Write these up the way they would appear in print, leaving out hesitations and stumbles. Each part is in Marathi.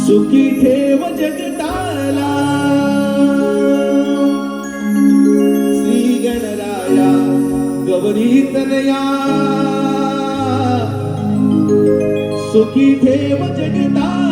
सुखी ठेव जगताला श्री गणराया गौरी तनया सुखी ठेव जगताला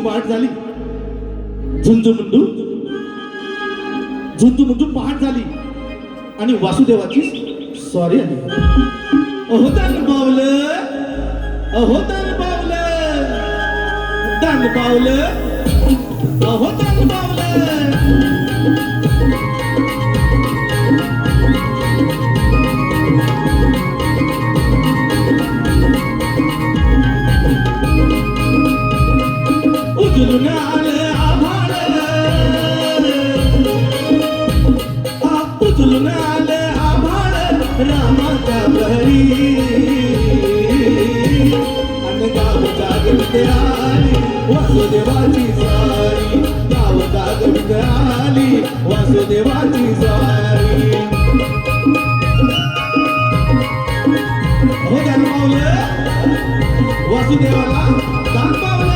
पहाट झाली, झुंजू मुंडू पहाट झाली आणि वासुदेवाची सॉरी आली. अहो दान पावलं, अहो दान पावलं, दान पावलं, अहो दान पावलं. उजलून आलं आभाळ, उजलून आलं आभाळ रामाच्या बहरी, अन गाव जागवित आली वासुदेवाची स्वारी, गाव जागवित आली वासुदेवाची स्वारी. हो दान पावलं, वासुदेवाला दान पावलं.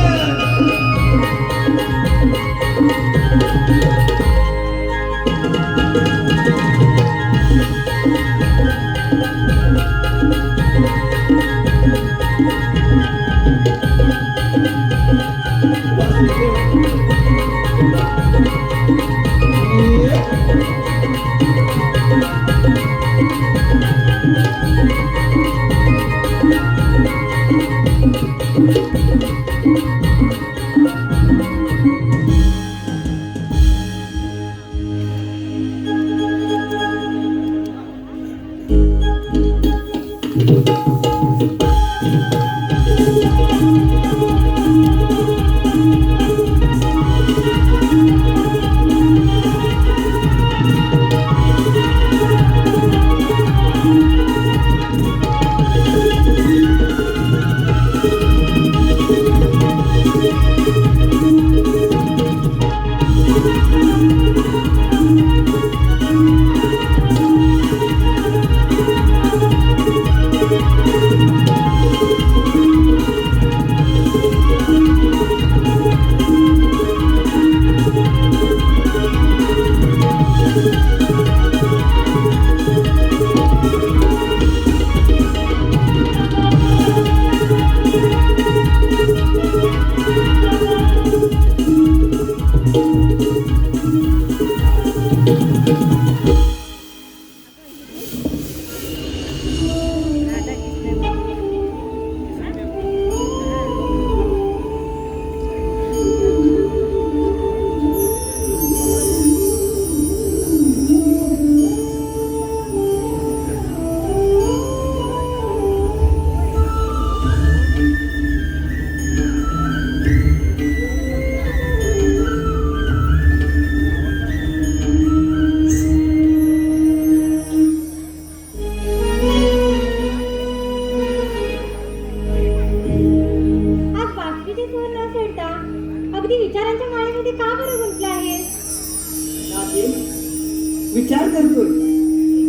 विचार करतोय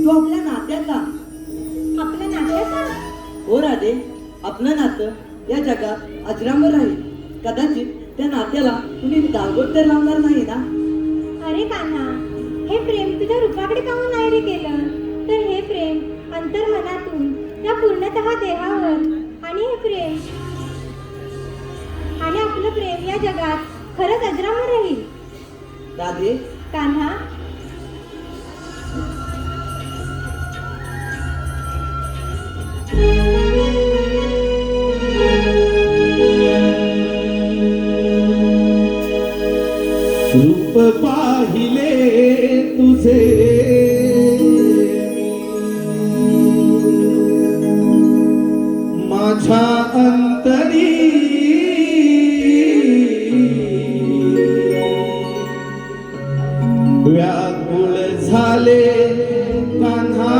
तो आपल्या नात्याचा. आपल्या नात्याचा? हो राधे, आपलं नातं या जगात अजरामर राहील. कदाचित त्या नात्याला कुणी दावत तर लावणार नाही ना. अरे कान्हा, हे प्रेम तुझ्या रूपाकडे पाहून नाही रे केलं, तर हे प्रेम अंतर्मनातून या पूर्णतः देहावर. आणि हे प्रेम आणि आपलं प्रेम या जगात खरंच अजरामर राहील. राधे, कान्हा, रूप पाहिले तुझे माझ्या अंतरी, व्याकुळ झाले कान्हा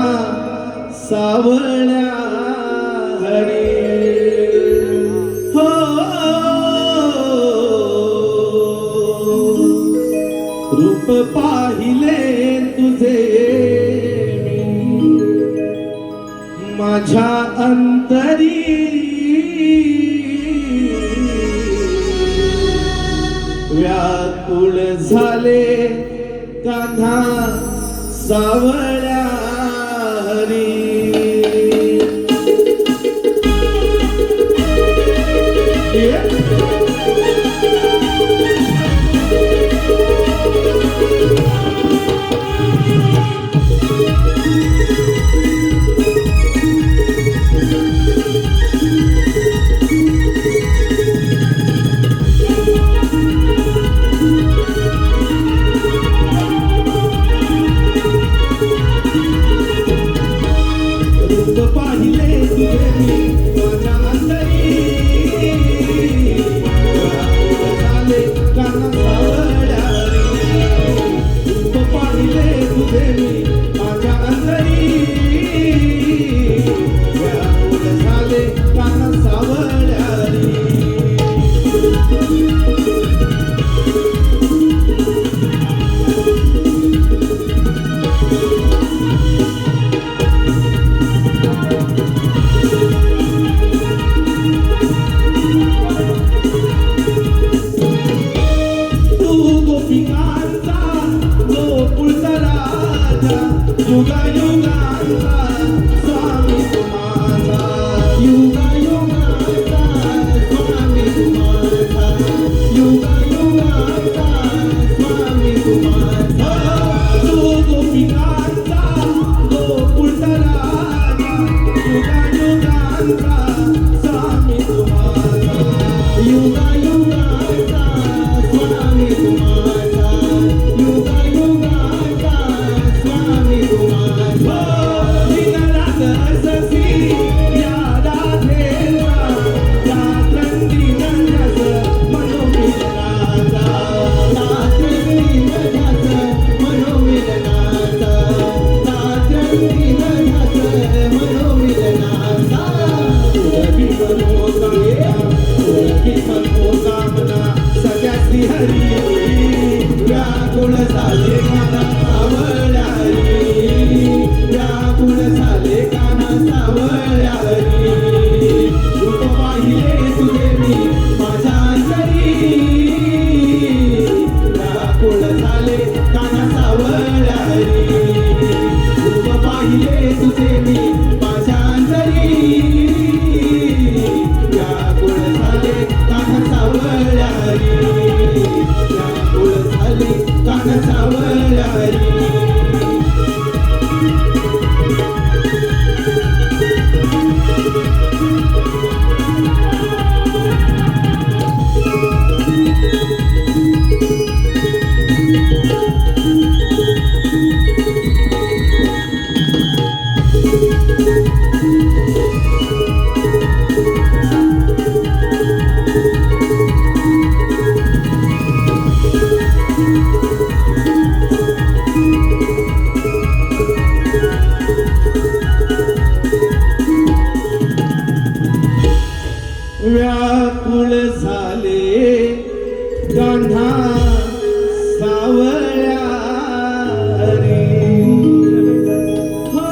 सावळ्या हरी. हो रूप पाहिले तुझे मी माझ्या अंतरी, व्याकुळ झाले कान्हा सावळ्या हरी. पाहिले तुझे मी माझ्या अंतरी व्याकुळ झाले काना सावळ्या रूप पाहिले तुझे मी माझ्या अंतरी व्याकुळ झाले काना सावळ्या गोपिकांचा गोकुळचा राजा युगायुगांचा स्वामी तुम्हाचा युगायुगांचा स्वामी तुम्हाचा युगायुगांचा स्वामी तुम्हाचा तो गोपिकांचा गोकुळचा राजा युगायुगांचा स्वामी तुम्हाचा युगायुगांचा स्वामी तुम्हाचा युगायुगाचा स्वामी तुम्हाचा विनरात अससी या राधेचा रात्रंदी नन्यास मनोमिलनाचा रात्रंदी नन्यास मनोमिलनाचा रात्रंदी नन्यास मनोमिलनाचा उरगी मनोकामना सगळ्या श्रीहरी व्याकुळ झाले काना सावळ्यारी व्याकुळ झाले काना सावळ्यारी रूप पाहिले तुझे मी माझ्या अंतरी व्याकुळ झाले काना सावळ्यारी रूप पाहिले तुझे मी माझ्या अंतरी व्याकुळ झाले काना सावळ्यारी व्याकुळ झाले काना सावळ्यारी व्याकुळ झाले गांधा सावळ्या रे हो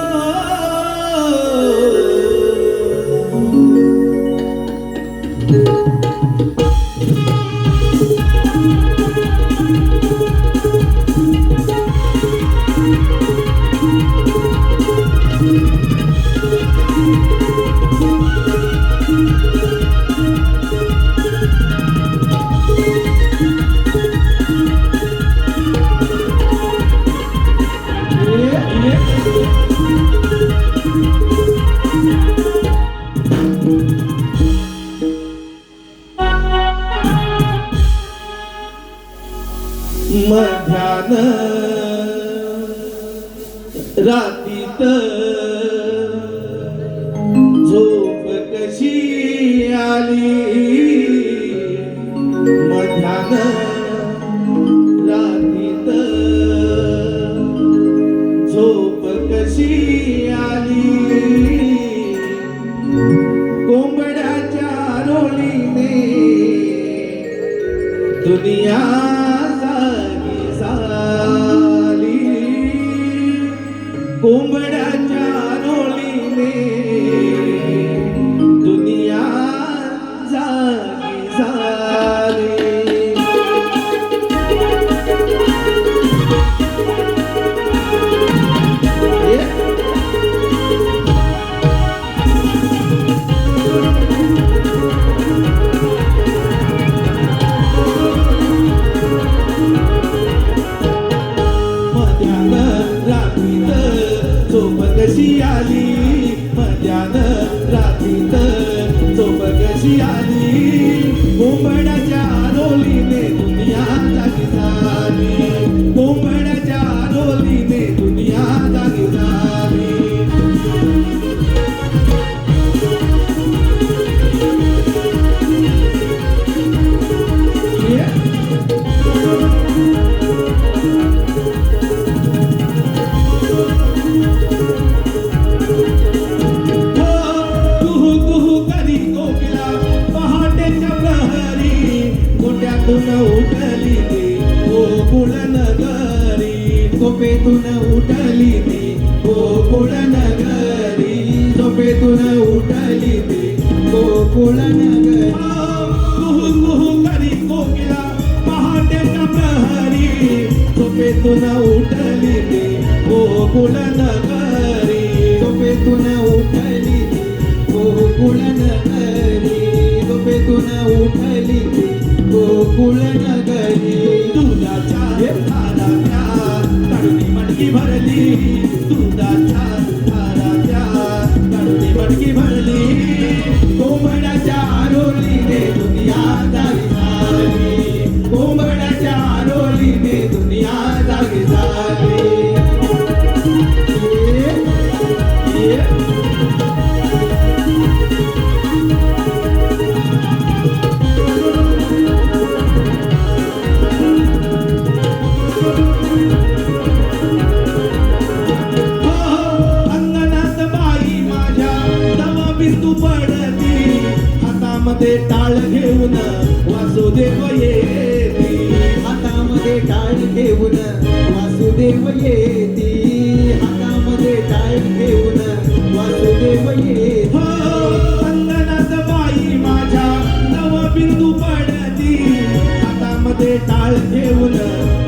मध्यान रातीत झोप कशी आली मध्यान रातीत झोप कशी आली कोंबड्याच्या रोळीने दुनिया कोंबड्याच्या रोळीने दुनिया झोपेतून उठली ती गोकुळ नगरी झोपेतून उठली ती गोकुळ नगरी झोपेतून उठली ती गोकुळ नगरी कुहू कुहू करी कोकिला पहाटेच्या प्रहरी झोपेतून उठली ती गोकुळ नगरी झोपेतून उठली ती गोकुळ नगरी झोपेतून उठली ती गोकुळ नगरी दुधाच्या धाराच्या काढूनी मटकी भरली दुधाच्या धाराच्या काढूनी मटकी भरली कोंबड्याच्या आरोलीने दुनिया जागी झाली कोंबड्याच्या आरोलीने दुनिया जागी झाली अंगणात बाई माझ्या दवा बिंदू पडती हातामध्ये टाळ घेऊन वासुदेव येती हातामध्ये टाळ घेऊन वासुदेव येती हातामध्ये टाळ घेऊन वासुदेव येती अंगणात बाई माझ्या नव बिंदू पडती हातामध्ये टाळ घेऊन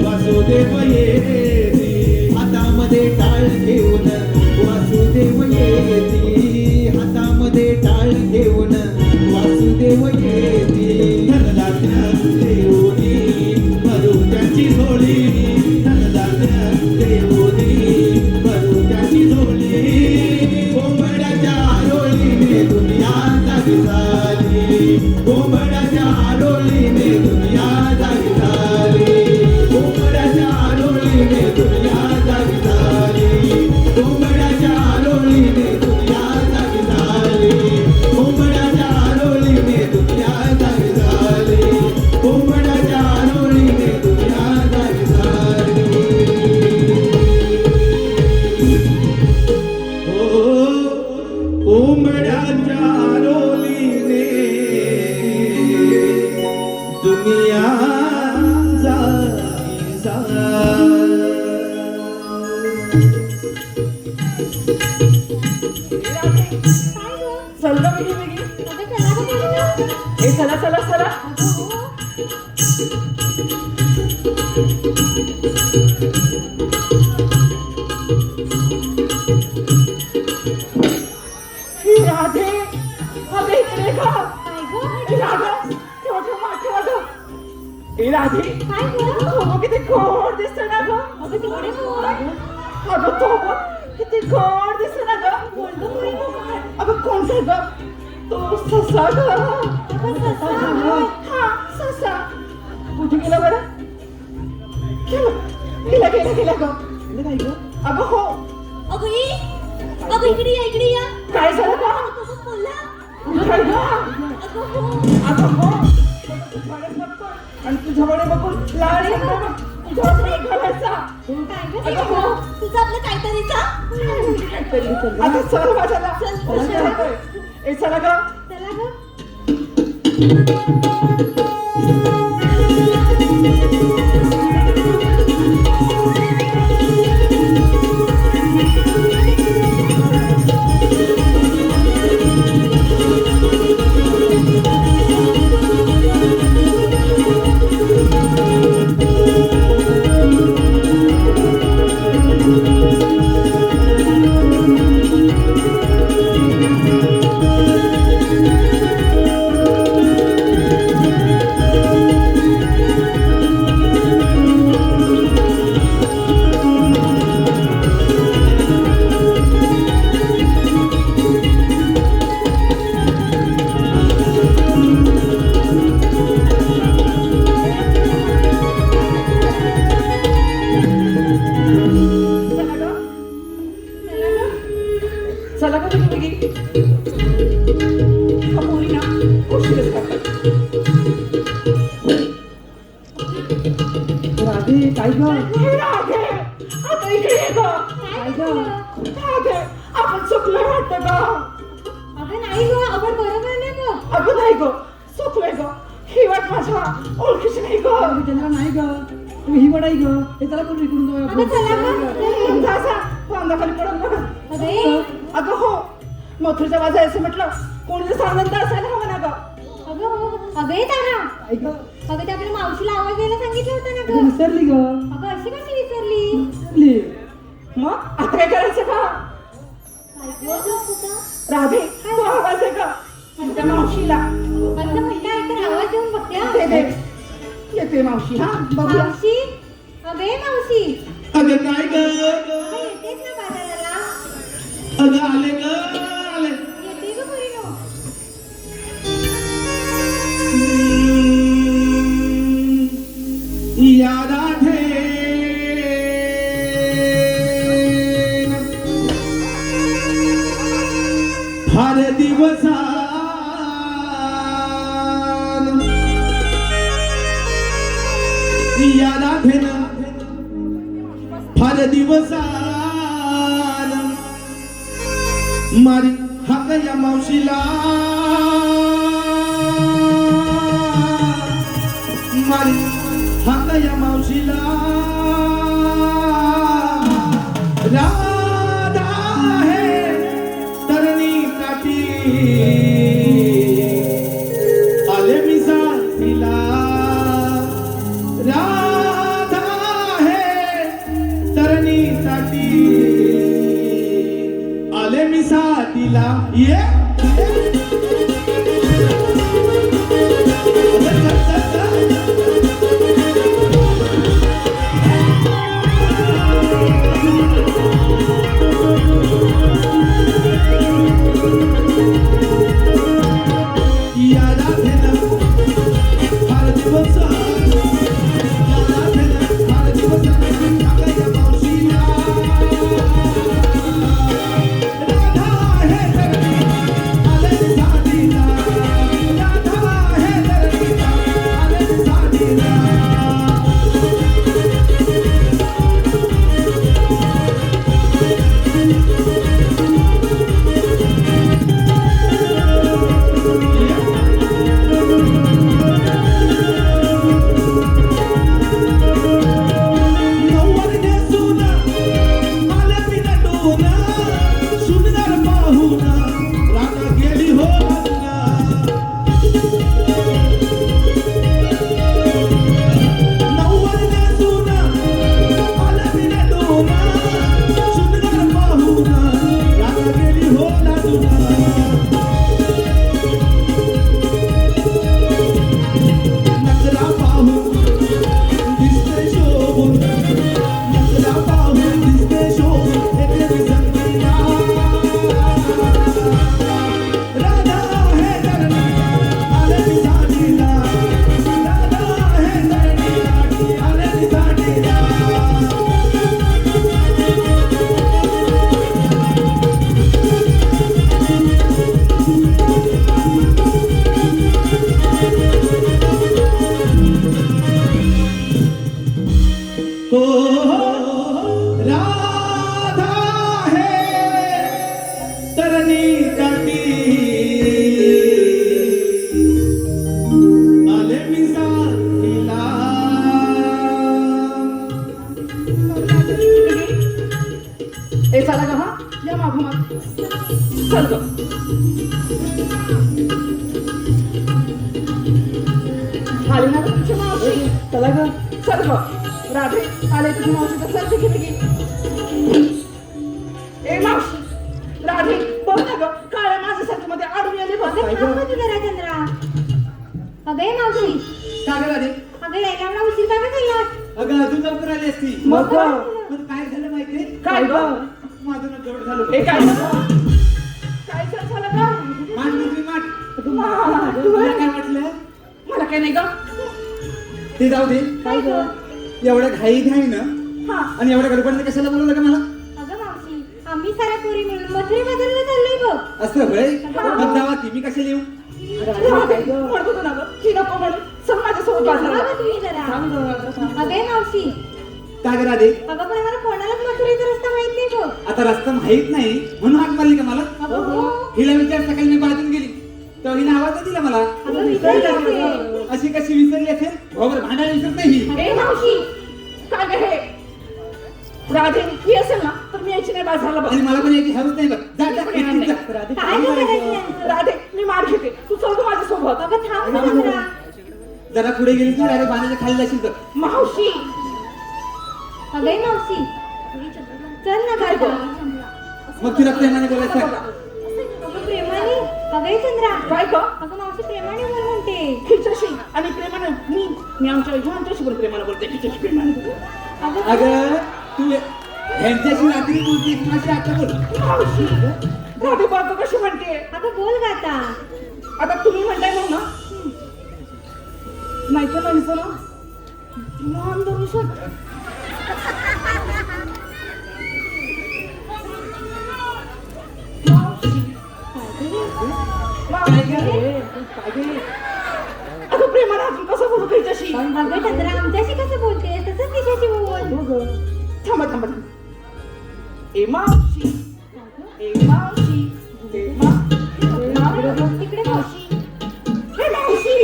वासुदेव येती हातामध्ये टाळ घेऊन वासुदेव येती हातामध्ये टाळ घेऊन वासुदेव येती धनधान्य देऊनी भरू त्याची झोळी धनधान्य देऊनी भरू त्याची झोळी कोंबड्याच्या आरोळीने दुनिया जागी झाली कोंबड्याच्या आरोळीने दुनिया जागी झाली कोंबड्याच्या आरोळीने दुनिया जागी झाली कोंबड्याच्या आरोळीने दुनिया जागी झाली कोंबड्याच्या आरोळीने दुनिया जागी झाली कोंबड्याच्या आरोळीने दुनिया जागी झाली हो कोंबड्याच्या आरोळीने दुनिया जागी झाली चल ग वेगी वेगी ए चला चला चला ही राधे अबे इकडे ग ए राधा ठेवा ठेवा ठेवा ग ए राधे अगं किती गोड दिसतं ना ग अगं तो बघ किती गोड दिसतं ना ग अगं कोणता ग तो ससा ग हा ससा कुठे गेला बरं गेला गेला गेला ग अगं हो अगं इकडे या काय झालं का तसंच बोलला काय ग अगं हो अगं हो आणि तुझ्याकडे बघून लाड येतो बघ तुझ्याकडे घालायचा काय ग अगं हो तुझं आपलं काहीतरीचा आता चल माझ्याला चल. ए चला ग चला ग चला का तुम्ही हा पोरी ना उशीरच करतात राधे काय ग राधे आता इकडे ये ग काय ग राधे आपण चुकलोय वाटतं ग अगं नाही ग आपण बरोबर नाही ग अगं नाही ग चुकलोय ग ही वाट माझ्या ओळखीची नाही ग. चंद्रा नाही ग, तू ही वडाई ग, हे त्याला कोण इकडून अगं चला गं. जा जा बांधाखाली पडून बघा. अबे अगं हो, मथुरच्या वाजायचं म्हटलं कोणी सानंद असायला हवं ना ग. अगं हो अबे तारा ऐक अगं ते आपल्या मावशीला आवाज द्यायला सांगितलं होतं ना गं. विसरली ग, अगं अशी कशी विसरली? विसरली. मग आता काय करायचं का? काय गं तुझं? राधे तो आवाज आहे का त्या मावशीला? असं म्हणताय तर आवाज देऊन बघते हा. दे दे येते मावशी. हा बघूया. मावशी अबे मावशी अगं काय ग, अगं येतेच ना बाजाराला? अगं आले ग आले. येते ग पोरीनो. याद आठे फार दिवसान याद आठेन फार दिवसान मारी हाक या मावशीला मारी हाक या मावशीला राधा है तरणी काठी आले मी साथीला राधा है तरणी काठी आले मी साथीला ये राधा है तरणी काठी आले मी साथीला ए चला ग. हा या मागोमाग चल ग. आली ना ग तुझी मावशी. चला ग चल ग. राधे आले तुझी मावशी तर चल तिथे तिथे. ए मावशी राधे बघ ना ग काळ्या माझ्यासारखी मध्ये आडून आली बघ. अगं थांब ना जरा चंद्रा. अबे मावशी का ग राधे? अगं यायला एवढा उशीर का गं केलास? अगं अजून लवकर आली असती. मग ग. पण काय झालं माहितीये? काय ग? माझं ना जवळ झालं. ए काय झालं? काय झालं ग? माठ मुलगी माठ. माठ. तुला काय वाटलं? मला काय नाही ग. ते जाऊ दे. काय गं? एवढ्या घाई घाई ना हा आणि एवढ्या गडबडीने कशाला बोलवलं का मला? अगं मावशी आम्ही साऱ्या पोरी मिळून मथुरे बाजाराला चाललोय बघ. असं होय? मग जावा की मी कशाला येऊ? म्हणत होतो ना ग की नको म्हणून चल माझ्यासोबत थांबा बाजाराला. गं तुम्ही जरा. अबे मावशी का ग राधे? अगं पण मला कोणालाच मथुरेचा रस्ता माहित नाही बघ. आता रस्ता माहित नाही म्हणून हाक मारली का मला? अगं हो. हिला विचार सकाळी मी बाजून गेली तर हिने आवाज नाही दिला मला. अगं विसरली असेल. अशी कशी विसरली असेल? बरोबर भांडायला विसरत नाही ही. ए मावशी काय ग हे राधे ही असेल ना तर मी यायची नाही बाजारला बघ आणि मला पण याची हवस नाही बघ. जा जा एकटीच जा. राधे काय गं करायचं यांचं? राधे मी मार घेते तू चल गं माझ्यासोबत अगं थांब ना चंद्रा. जरा पुढे गेली की अरे बांधाच्या खाली जाशील तर. मावशी अगं ए मावशी चल ना काय गं. गं? मग तुला प्रेमाने बोलायचं आहे. अगं प्रेमाने. अगं ए चंद्रा. काय ग अगं मावशी प्रेमाने बोल म्हणते. हिच्याशी आणि प्रेमानं मी आमच्याशी पण प्रेमानं बोलते हिच्याशी प्रेमानं बोलते. अगं अगं तू ह्यांच्याशी रात्री बोलते कुणाशी आता बोल. मावशी राधे बायको कशी म्हणते अगं बोल ग आता. आता तुम्ही म्हणताय म्हणून ना माहिती नाही ना मान दर्शन अगं प्रेमानं अजून कसं बोलू हिच्याशी अगं चंद्रा आमच्याशी कसं बोलते तसंच तिच्याशी बोल. थांबा थांबा थांबा ए मावशी ए मावशी ए मावशी तिकडे मावशी. ए मावशी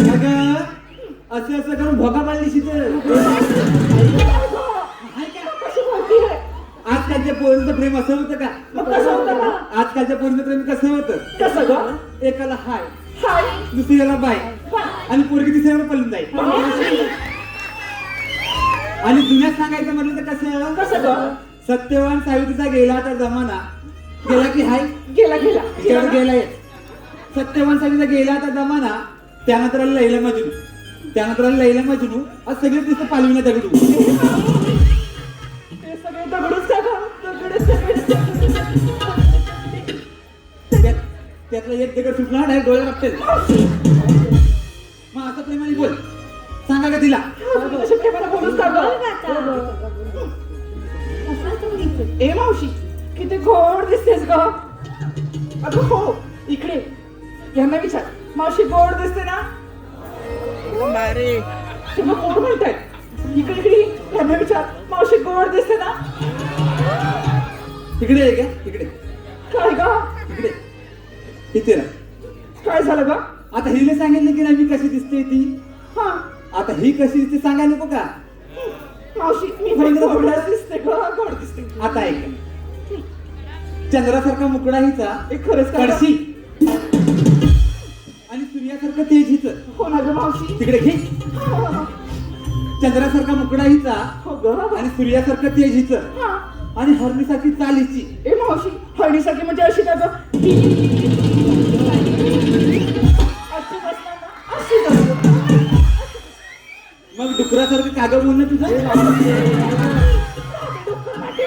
अगं असं असं करून भोगा पाडली शितर. कशी बोलतीये आजकालच्या पोरींचं प्रेम असं होतं का? मग कसं होतं आजकालच्या पोरींचं प्रेम कसं होतं? कसं ग एकाला हाय हाय दुसऱ्याला बाय आणि पोरगी तिसऱ्याला पळून जाईल. आणि जुन्यात सांगायचं म्हटलं तर कसं? कसं ग सत्यवान सावित्रीचा गेला तर जमाना गेला की हाय गेला गेला त्याच्यावर गेलाय. सत्यवान सावित्रीचा गेला तर जमाना त्यानंतर आला लैला मजनू त्यानंतर आला लैला मजनू आज सगळे दिसतं पालवीला दगडू. ते सगळे दगडूच का ग दगडच सगळे त्यातला एक दगड सुटला डायरेक्ट डोळे लागतील. मग असं प्रेमाने बोल सांगा का तिला? शक्य मला बोलूच का बोल ग ग आता. असंच बोलायचं. ए मावशी किती गोड दिसतेस ग अगं हो इकडे यांना विचार मावशी गोड दिसते ना ते मग कोण म्हणताय इकडे इकडे यांना विचार मावशी गोड दिसते ना तिकडे आहे का? तिकडे काय ग तिकडे इथे ना. काय झालं ग आता हिने सांगितलं की नाही मी कशी दिसते ती. हा आता ही कशी दिसते सांगायला नको का? मावशी मी पण गोड दिसते ग गोड दिसते आता ऐक चंद्रासारखा मुकडा हिचा एक खरंच का ग? कळशी आणि सूर्यासारखं तेज हिचं. हो ना ग मावशी तिकडे घे. चंद्रासारखा मुकडा हिचा हो ग आणि सूर्यासारखं तेज हिचं हा आणि हरणीसारखी चाल हिची. ए मावशी हळदीसाठी म्हणजे अशी का ग अशी बसणार ना अशी बसणार. मग डुकरासारखं कागद बोलणं तुझं.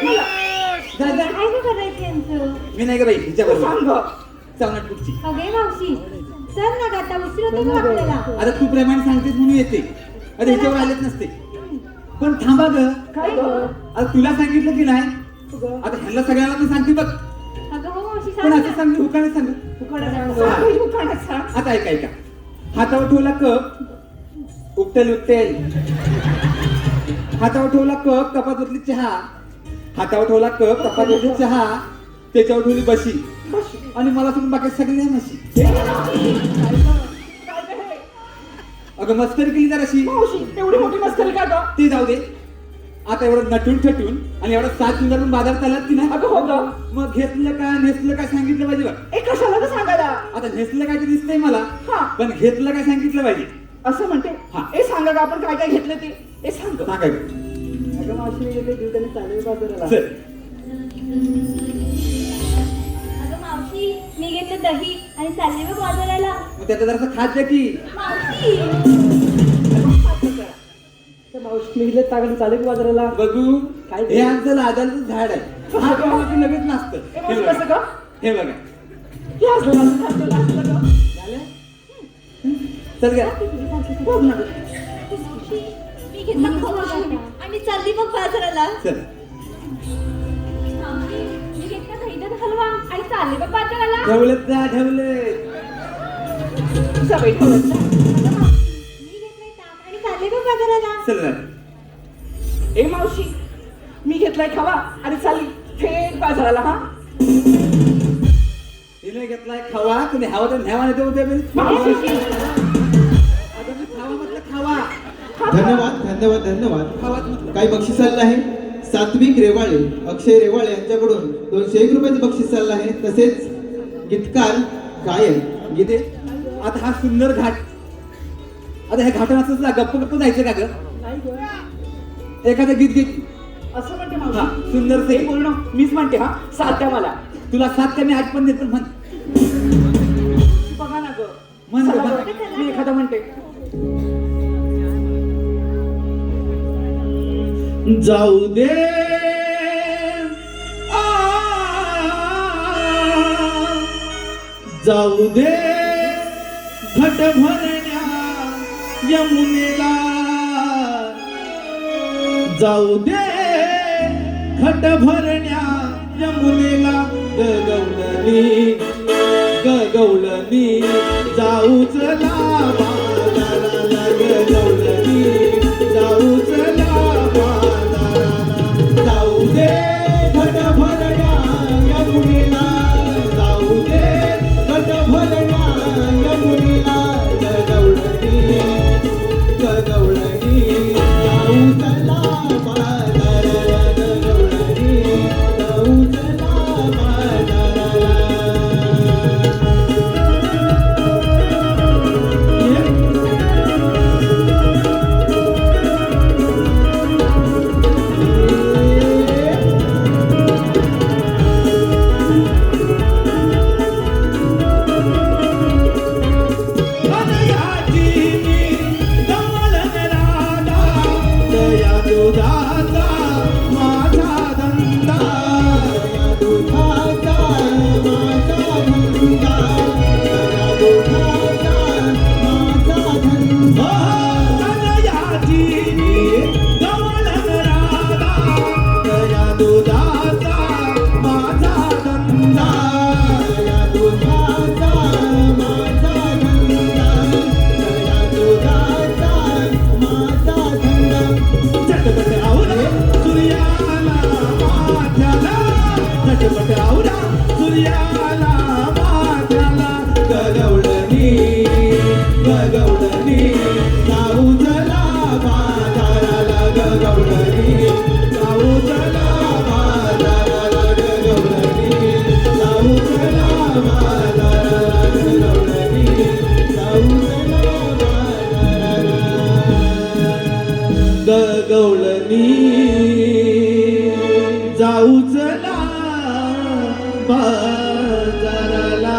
मला जा, जा. काय ग करायचं यांचं? मी नाही का बाई हिच्या तू बरोबर सांग ग. चावणार पुढची. अगे मावशी चल ना ग आता उशीर होतो ग आपल्याला. आता तू प्रेमाने सांगतेस म्हणून येते आता हिच्यावर आलेच नसते. पण थांबा ग काय ग आता तुला सांगितलं की नाही आता ह्यांना सगळ्यांना मी सांगते बघ. अगं हो मावशी पण सांग असं ना. सांग हुकाने सांग. सांग बाई, उखाणच सांग. आता ऐका ऐका हातावर ठेवला कप उपटेल उपटेल. हातावर ठेवला कप कपात ओतली चहा. हातावर ठेवला कप कपात ओतली चहा त्याच्यावर ठेवली बशी आणि मला सोडून बाकी सगळ्या म्हशी. काय ग हे? अगं मस्करी केली जराशी. मावशी एवढी मोठी मस्करी का ग ते जाऊ दे. आता एवढं नटून ठटून आणि एवढा 7 मिनिटातून बाजारात आलात की नाही अगं हो ग मग घेतलं काय नेसलं काय सांगितलं पाहिजे बघ. ए कशाला ग सांगायला आता नेसलं काय ते दिसतंय मला हा. पण घेतलं काय सांगितलं पाहिजे. असं म्हणते हा. ए सांगा ग आपण काय काय घेतलं ते ए सांग ग. सांगा अगं मावशी मी येते दूध आणि चालेल बाजाराला. चल. अगं मावशी मी घेतलं दही आणि चालले बघ बाजाराला. मग त्याचं जरासं खात द्या की. मावशी तर मावशी मी इथले तागडी चालेल बाजाराला. बघू काय? हे आमचं लादाचं झाड आहे. हा गावाचं लगेच नसतं. ए हे मावशी बघा. कसं ग हे बघा हे असलं असलं असलं असलं ग झालं? चल घ्या. बघ ना ग. मी घेतलं खवा आणि चालली बघ बाजाराला. चल मावशी मी घेतला दहीचा हलवा आणि चालले बघ बाजाराला. ठेवलेत जा ठेवले. जा बाई, ठेवलं जा. मी घेतलंय ताक आणि चालले बघ बाजाराला. चल जा. ए मावशी मी घेतलाय खवा आणि चालली थेट बाजाराला हा हे तिने घेतलाय खावा, तुम्ही हवा तर न्यावा नाही तर मावशी. आता मी खावा म्हटलं खावा. धन्यवाद धन्यवाद धन्यवाद. खावाच म्हटलं. काही बक्षीस चाललं आहे. सात्विक रेवाळे, अक्षय रेवाळे यांच्याकडून 201 रुपयाचं बक्षीस चाललं आहे. तसेच गीतकार गायक गीते आता हा सुंदर घाट, आता ह्या घाटात गप्प गप्प जायचं का ग? नाही गं. एखादं गीत गीत असं म्हणते हा मावशी. सुंदर ते से पूर्ण मीच म्हणते हा. साध्या मला. तुला 7 कमी 8 पण देतो म्हण. बघा ना गं. म्हण चला गं, गं, मी एखादा म्हणते. जाऊ दे जाऊ दे घट भरण्या यमुनेला, जाऊ दे घट भरण्या यमुनेला, गगवलनी गगवलनी जाऊ चला बाजाराला, गगवलनी जाऊ चला बाजाराला, जाऊ दे घट भरण्या यमुनेला, जाऊ दे घट भरण्या यमुनेला, गगवलनी गगवलनी जाऊ चला बाजाराला, गगवलनी जाऊ चला बाजाराला. गगवलनी जाऊ चला बाजाराला.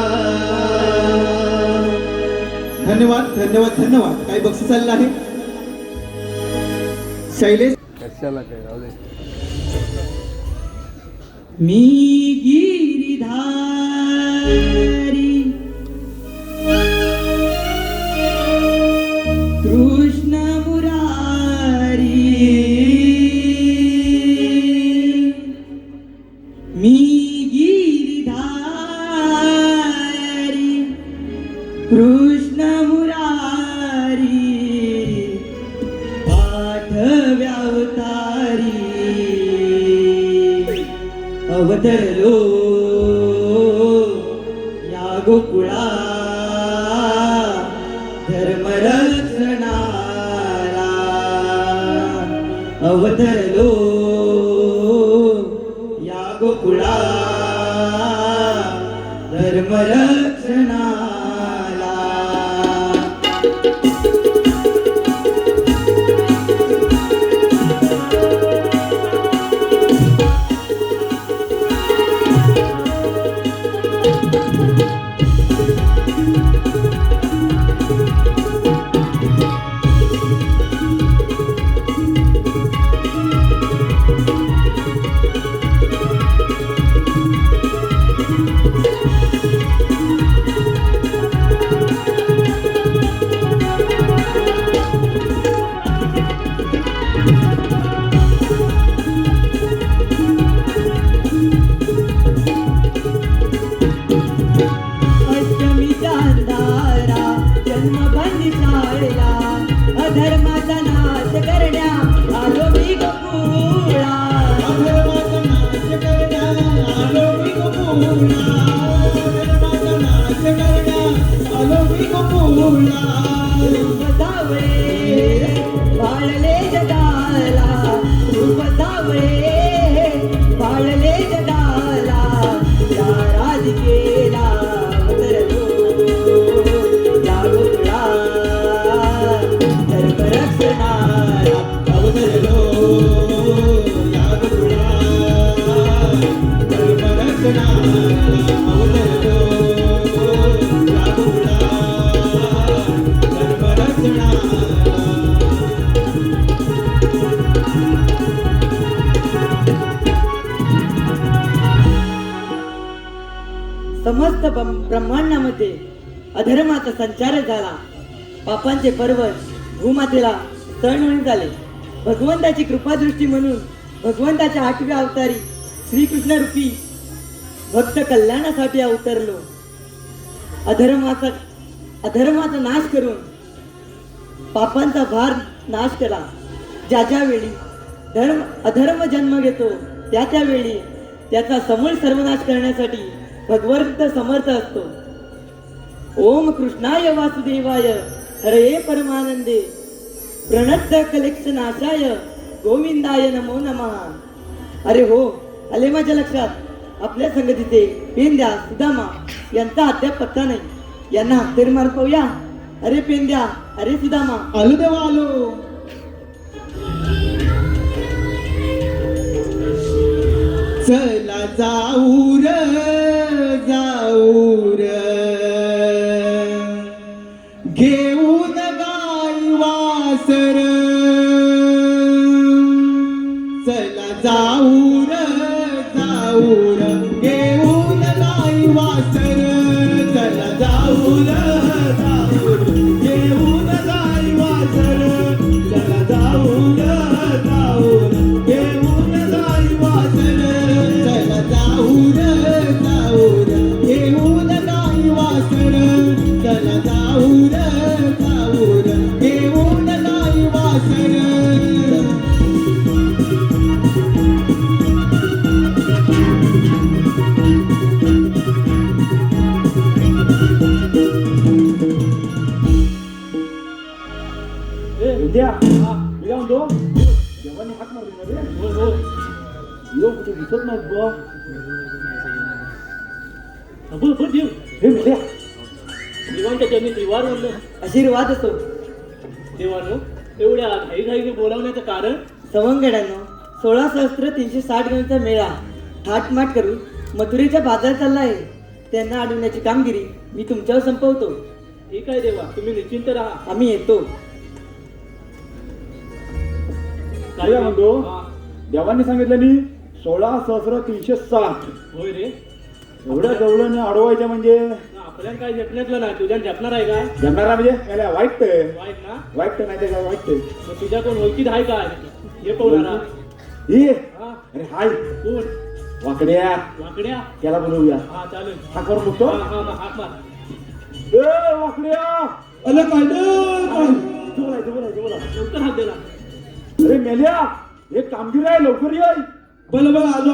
धन्यवाद धन्यवाद धन्यवाद. काही बक्षीस चाललं आहे. शैलेश मी गिरिधारी कृष्ण मुरारी, मी गिरिधारी कृष्ण मुरारी, पाठव्यावतारी अवतरलो या गोकुळा, धर्मरक्षणाला अवतरलो या गोकुळा, धर्मरक्षणाला. अधर्माचा नाश करण्या आलो मी गोकुळा, अधर्माचा नाश करण्या आलो मी गोकुळा, आलो मी गोकुळला रूप सावळे वाळले जगाला रूप सावळे वाळले जगाला या राधिकेला अवतरलो या गोकुळा धर्मरक्षणाला अवतरलो या गोकुळा धर्मरक्षणाला अवतरलो या गोकुळा धर्मरक्षणाला समस्त ब्रह्मांडामध्ये अधर्माचा संचार झाला. पापांचे पर्वत भूमातेला तळमळीत झाले. भगवंताची कृपादृष्टी म्हणून भगवंताच्या 8व्या अवतारी श्रीकृष्ण रूपी भक्त कल्याणासाठी अवतरलो. अधर्माचा नाश करून पापांचा भार नाश केला. ज्या ज्या वेळी अधर्म जन्म घेतो त्या त्या वेळी त्याचा समूळ सर्वनाश करण्यासाठी भगवंत समर्थ असतो. ओम कृष्णाय वासुदेवाय हरे परमानंदे प्रणत कलेक्षनाशाय गोविंदाय नमो नमः. अरे हो, आले माझ्या लक्षात आपल्या संगतीचे पेंद्या सुदामा यांचा अद्याप पत्ता नाही. यांना तरी मार पाहूया. अरे पेंद्या, अरे सुदामा. आलो देवा आलो चला जाऊ र घेऊन गाई वासर चला जाऊ र घेऊन गाई वासर चला जाऊ र घेऊन गाई वासर चला जाऊ र घेऊन गाई वासर चला जाऊ र घेऊन गाई वासर चला जाऊ र घेऊन गाई वासर. विद्या मी काय म्हणतो देवाने हात मारली ना रे. लोक कुठे दिसत नाहीत बुवा. बोल देव. हे विद्या देवांच्या त्यांनी त्रिवार म्हणलं आशीर्वाद असो. देवानं एवढ्या घाईघाईने बोलावण्याचं कारण सवंगड्यानं 16,360 गणांचा मेळा थाटमाट करून मथुरेच्या बाजारात चालला आहे. त्यांना अडवण्याची कामगिरी मी तुमच्यावर संपवतो. ठीक आहे देवा, तुम्ही निश्चिंत राहा. आम्ही येतो. काय म्हणतो देवांनी सांगितलं नी 16,360 होय रे. एवढ्या जवळने अडवायच्या म्हणजे आपल्याला काय झेपण्यातलं नाही. तुझ्या झेपणार आहे काय? जमणारा म्हणजे याला वाईट वाईट ना. वाईट नाही ते काय वाईट मग तुझ्या कोण ओळखीत आहे काय हे पाहणारा? ही हा अरे हाय कोण? वाकड्या वाकड्या. त्याला बोलवूया. हा चालेल. हा करून बघतो. हाक मार. ए वाकड्या अरे काय लवकर हात दिला. अरे मेल्या एक कामगिरी आहे लवकर ये. बल आलो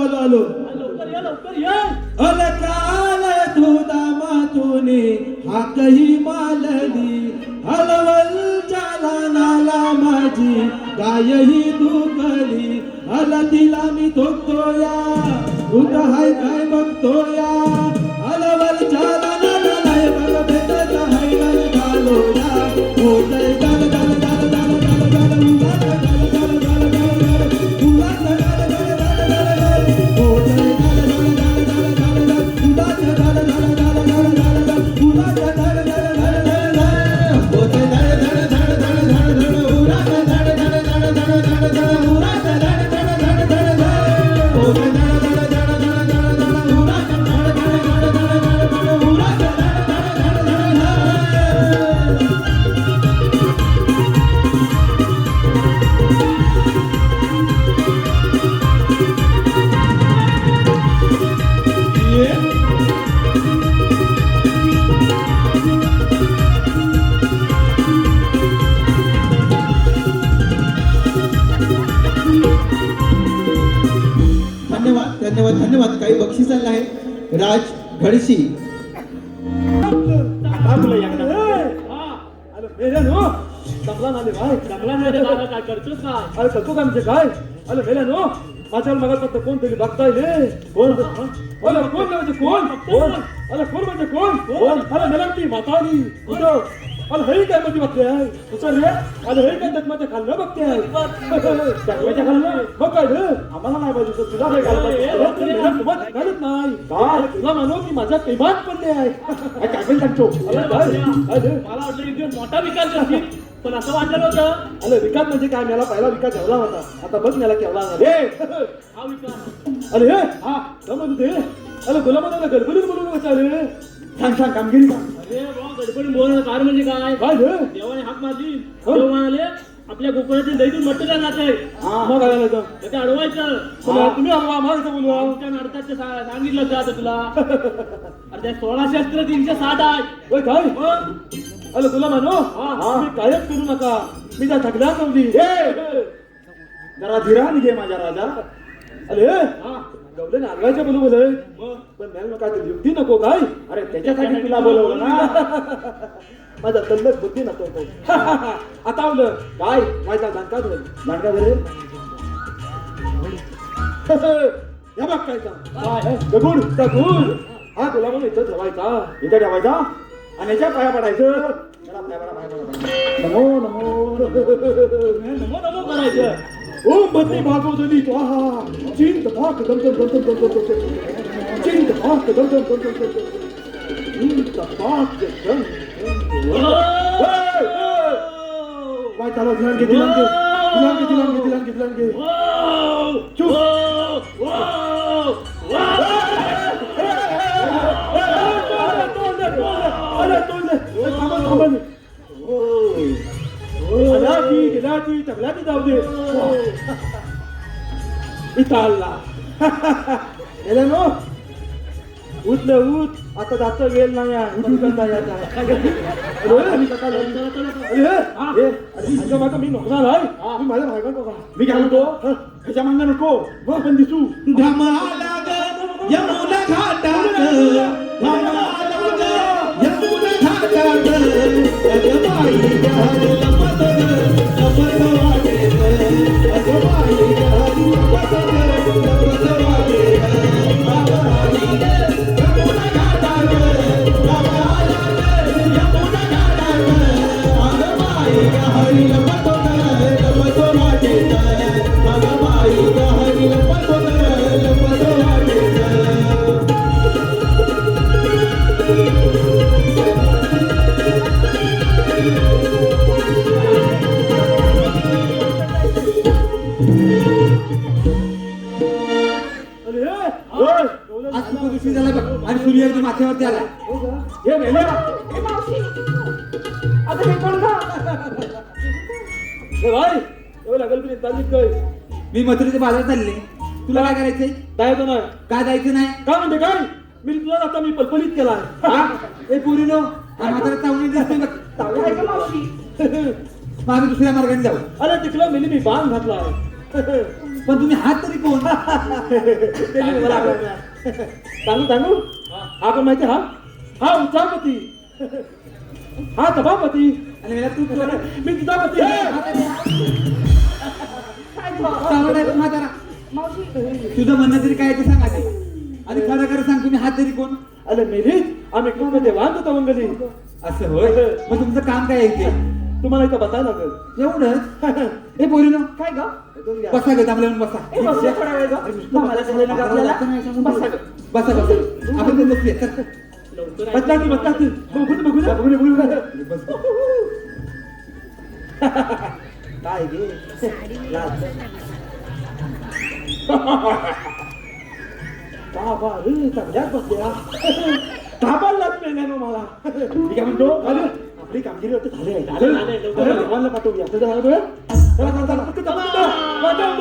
लवकर ये. अल काल तुदा मातुनी हाकही मालली हलवल चाला नाला माझी गायही दुखली अल तिला मी थोकतोया तुझ हाय काय बघतोया हलवल चाला नाला बघ भेटत हाय गल घालोया होतय गल गल गल गल गल गल उगाच गल गल गल गल गल उगाच गल गल गल गल गल होतय गल गल गल गल गल गल उगाच गल गल गल गल गल गल उगाच गल गल गल गल गल होतय धड धड धड धड धड धड उगाच धड धड धड धड धड धड उगाच धड धड धड धड धड होतय धड धड धड धड धड धड उगाच धड धड धड धड धड धड उगाच धड धड धड धड धन्यवाद धन्यवाद धन्यवाद. काही बक्षीस आलं आहे. राज घडशी आता तुला एकदा जमला ना भाई चांगला नाही रे दादा, काय करतोस काय? अरे करतो काय म्हणजे काय अरे मेला नो माझ्यावर मग फक्त कोण तरी बघताय रे कोण अरे कोण म्हणजे कोण कोण अरे कोण म्हणजे कोण कोण अरे मेला ती म्हातारी कुठं अरे हे काय म्हणजे बघते आहे तुझं रे अरे हे काय माझ्या खाल्लं बघते आहे जखमाच्या खाल्लं मग काय रे आम्हाला नाही पाहिजे तर तुला काय घालत घालत नाही काय तुला मानो की माझ्या पेमात पडले आहे काय पण सांगतो अरे काय रे मला वाटलं एक दिवस मोठा विकास करशील, पण असं वाटलं नव्हतं. अरे विकास म्हणजे काय मला पहिला विकास ठेवला होता आता बघ मला केवढा झाला हा विकास अरे हे हा जमत ते अरे तुला मला गडबडीत बोलून बसा रे सांग सांग कामगिरी सांग अरे बुवा, गडबडीत बोलणं कारण म्हणजे काय? काय रे देवाने हाक मारली, देव म्हणाले आपल्या गोकुळातील दैतून मट्टला जाते, मग आला जाऊ ते अडवायचं. तुम्ही आम्हाला बोलवा आमच्या नाटकात सांगितलं जातं तुला. अरे त्या 16 आहे. होय काय मग? अरे तुला म्हणू तुम्ही कायच करू नका मी त्या थकल्या समजी जरा धीरान घे माझ्या राजा अरे गवले नागवायच्या बोलू बोल पण मॅम काय तरी युक्ती नको काय अरे त्याच्यासाठी तुला बोलवलं ना माझा तल्लक बुद्धी नको आता आवलं काय माझा दांडका धर दांडका धरे या बघ काय दगुड दगुड हा तुला म्हणून इथं ठेवायचा इथं ठेवायचा आणि याच्या पाया पडायचं त्याला पाया पडा, पाया पडा. नमो नमो नमो नमो करायचं. ओम बद्री भागवतली स्वाहा चिंत भाग दम दम दम दम दम दम चिंत भाग दम दम दम दम दम चिंत भाग दम वाय चालव ध्यान घे ध्यान घे ध्यान घे ध्यान घे ध्यान घे ध्यान घे तबल्याची जाऊ दे इथला गेला नो उठले उठ आता जास्त वेळ नाही आहे उठून माझं मी नोकरार आहे मी माझ्या भागा मी काय म्हणतो ह्याच्या मागणं नको मग पण दिसू धमाला ग यमुना घाटात धमाला ग यमुना घाटात अगबाई गहरी लपत लपत वाटे अगबाई गहरी लपत लपत वाटे अगबाई यमुना घाटात धमाला ग यमुना घाटात अगबाई गहरी लपत लपत वाटे अगबाई गहरी लपत लपत वाटे आज खूप उशीर झाला बघ आणि सूर्य एकदम माथ्यावरती आला. हे मेल्या ए मावशी, आता हे कोण का? ए भाई एवढं लागल पण चाललीत काय मी मथुरेच्या बाजारात चालले. तुला काय करायचंय? जायचं नाही काय जायचं नाही? काय म्हणते काय मी तुला आता मी पलपलीत केलाय हा? ए पोरीनो म्हातारा चावणी दिसतोय बघ. चांगलं आहे का मावशी मग आम्ही दुसऱ्या मार्गाने जाऊ. अरे तिकडं मेली मी बाण घातलाय पण तुम्ही हात तरी कोण? त्यांनी मला आवडलं नाही. सांगू सांगू हा कोण माहिती हा हा उच्चापती हा सभापती आणि मला तू कोण? मी तुझा पती चावड आहे म्हातारा. तुझं म्हणणं तरी काय ते सांग आधी. आणि खरं खरं सांग तुम्ही हात तरी कोण? अरे मेली आम्ही खूप देवांत होतो मंगली असं होय. मग तुमचं काम काय आहे इथे? तुम्हाला इथं बसायला लागेल एवढंच? ए पोरीनो काय ग बसा ग थांबल्यावर बसा. ए, बसूया थोडा वेळ ग. मला झालं ना ग आपल्याला? बसा ग. बसा बसा आपण पण बसूया. चल. बदलाती बदलाती बघू ना बघू ना बस. काय गे लाज. बाबा रे चांगल्याच बसल्या थांबायलाच नाही ना मला मी काय म्हणतो अरे आपली कामगिरी आता झाली देवाला पाठवूया तुझं झालं बरं? चला, चला, चला, पटकन, पटकन, पटकन.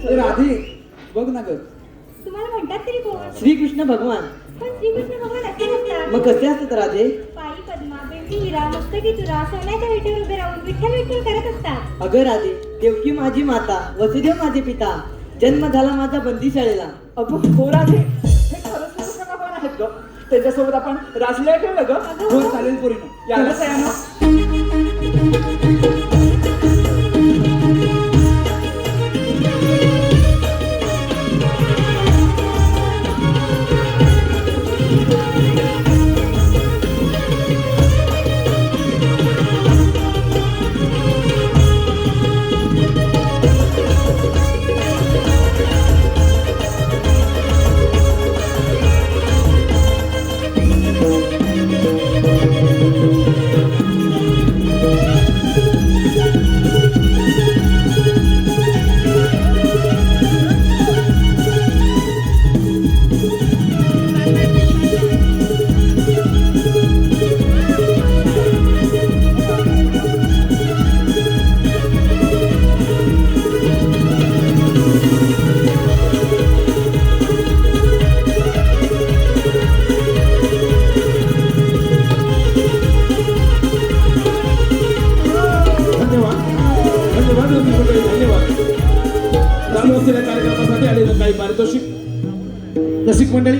ए, राधे बघ ना ग. तुम्हाला म्हणतात तरी कोण? श्रीकृष्ण भगवान पण श्रीकृष्ण भगवान असे नसतात. मग कसे असतात राधे? पायी पद्मा, बेंबी मोती हिरा मस्तकी तुरा सोन्याच्या विटेवर उभे राहून विठ्ठल विठ्ठल करत असतात. अगं राधे, देवकी माझी माता, वसुदेव माझे पिता, जन्म झाला माझा बंदीशाळेला. अगं हो राधे, हे खरंच तुझं कोण आहेत ग? त्यांच्यासोबत आपण रासलीला ठेवलं ग. हो चालेल पोरीनो. याला सयानो. धन्यवाद धन्यवाद. चालू असलेल्या कार्यक्रमासाठी आलेलं काही पारितोषिक. रसिक मंडळी,